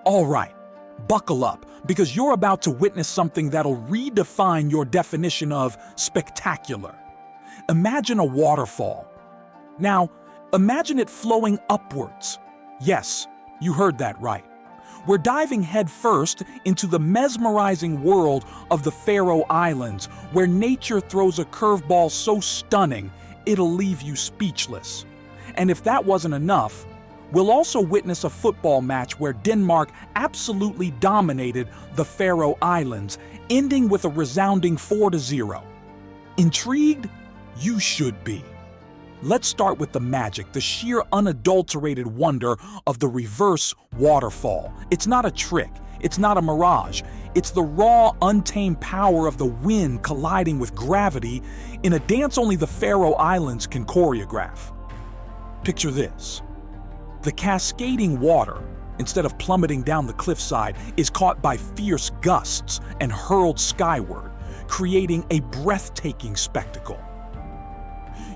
All right, buckle up, because you're about to witness something that'll redefine your definition of spectacular. Imagine a waterfall. Now, imagine it flowing upwards. Yes, you heard that right. We're diving headfirst into the mesmerizing world of the Faroe Islands, where nature throws a curveball so stunning, it'll leave you speechless. And if that wasn't enough, we'll also witness a football match where Denmark absolutely dominated the Faroe Islands, ending with a resounding 4-0. Intrigued? You should be. Let's start with the magic, the sheer unadulterated wonder of the reverse waterfall. It's not a trick, it's not a mirage. It's the raw, untamed power of the wind colliding with gravity in a dance only the Faroe Islands can choreograph. Picture this. The cascading water, instead of plummeting down the cliffside, is caught by fierce gusts and hurled skyward, creating a breathtaking spectacle.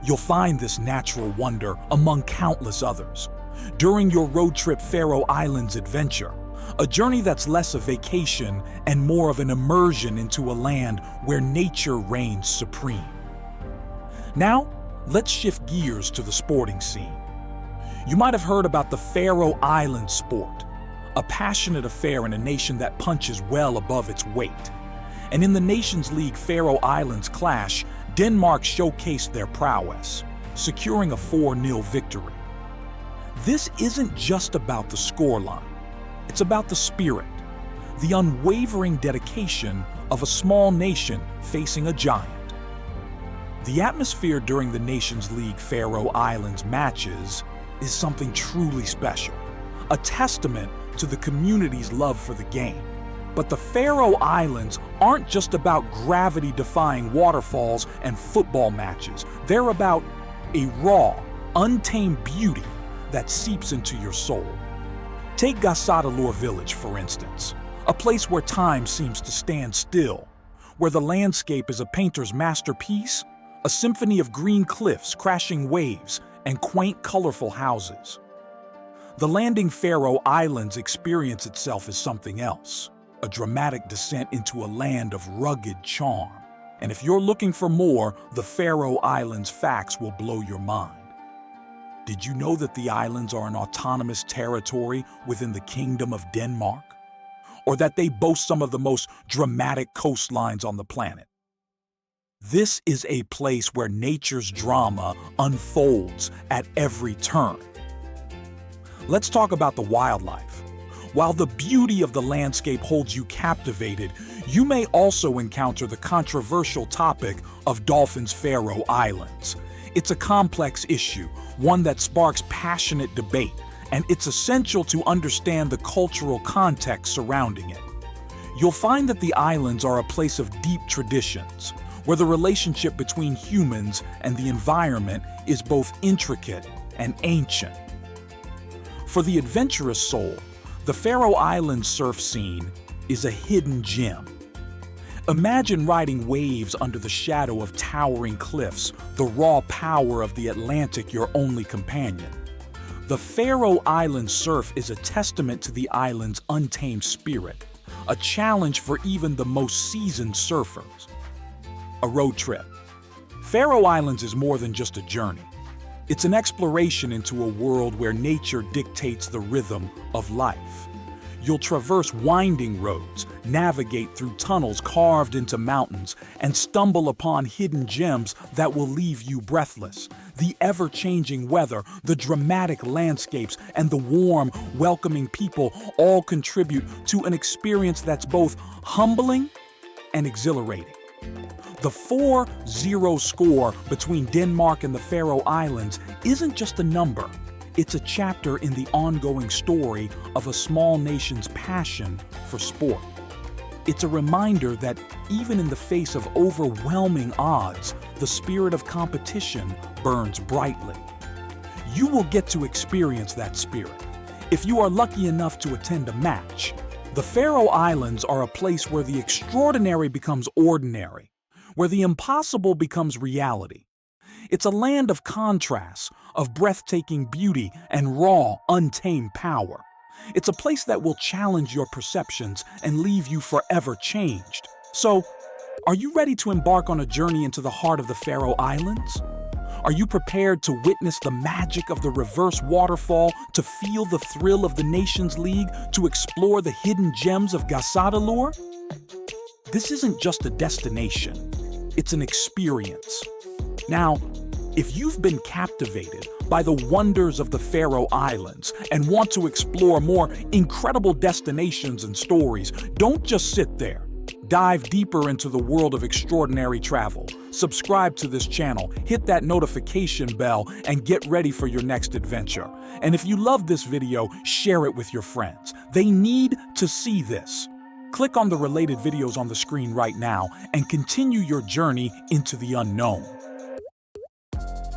You'll find this natural wonder among countless others during your road trip Faroe Islands adventure, a journey that's less a vacation and more of an immersion into a land where nature reigns supreme. Now, let's shift gears to the sporting scene. You might have heard about the Faroe Islands sport, a passionate affair in a nation that punches well above its weight. And in the Nations League Faroe Islands clash, Denmark showcased their prowess, securing a 4-0 victory. This isn't just about the scoreline. It's about the spirit, the unwavering dedication of a small nation facing a giant. The atmosphere during the Nations League Faroe Islands matches is something truly special, a testament to the community's love for the game. But the Faroe Islands aren't just about gravity-defying waterfalls and football matches. They're about a raw, untamed beauty that seeps into your soul. Take Gassadalur Village, for instance, a place where time seems to stand still, where the landscape is a painter's masterpiece, a symphony of green cliffs, crashing waves, and quaint, colorful houses. The landing Faroe Islands experience itself as something else, a dramatic descent into a land of rugged charm. And if you're looking for more, the Faroe Islands facts will blow your mind. Did you know that the islands are an autonomous territory within the Kingdom of Denmark? Or that they boast some of the most dramatic coastlines on the planet? This is a place where nature's drama unfolds at every turn. Let's talk about the wildlife. While the beauty of the landscape holds you captivated, you may also encounter the controversial topic of dolphins' Faroe Islands. It's a complex issue, one that sparks passionate debate, and it's essential to understand the cultural context surrounding it. You'll find that the islands are a place of deep traditions, where the relationship between humans and the environment is both intricate and ancient. For the adventurous soul, the Faroe Islands surf scene is a hidden gem. Imagine riding waves under the shadow of towering cliffs, the raw power of the Atlantic your only companion. The Faroe Islands surf is a testament to the island's untamed spirit, a challenge for even the most seasoned surfers. A road trip. Faroe Islands is more than just a journey. It's an exploration into a world where nature dictates the rhythm of life. You'll traverse winding roads, navigate through tunnels carved into mountains, and stumble upon hidden gems that will leave you breathless. The ever-changing weather, the dramatic landscapes, and the warm, welcoming people all contribute to an experience that's both humbling and exhilarating. The 4-0 score between Denmark and the Faroe Islands isn't just a number. It's a chapter in the ongoing story of a small nation's passion for sport. It's a reminder that even in the face of overwhelming odds, the spirit of competition burns brightly. You will get to experience that spirit if you are lucky enough to attend a match. The Faroe Islands are a place where the extraordinary becomes ordinary, where the impossible becomes reality. It's a land of contrasts, of breathtaking beauty and raw, untamed power. It's a place that will challenge your perceptions and leave you forever changed. So, are you ready to embark on a journey into the heart of the Faroe Islands? Are you prepared to witness the magic of the reverse waterfall, to feel the thrill of the Nations League, to explore the hidden gems of Gassadalur? This isn't just a destination, it's an experience. Now, if you've been captivated by the wonders of the Faroe Islands and want to explore more incredible destinations and stories, don't just sit there. Dive deeper into the world of extraordinary travel. Subscribe to this channel, hit that notification bell, and get ready for your next adventure. And if you love this video, share it with your friends. They need to see this. Click on the related videos on the screen right now and continue your journey into the unknown.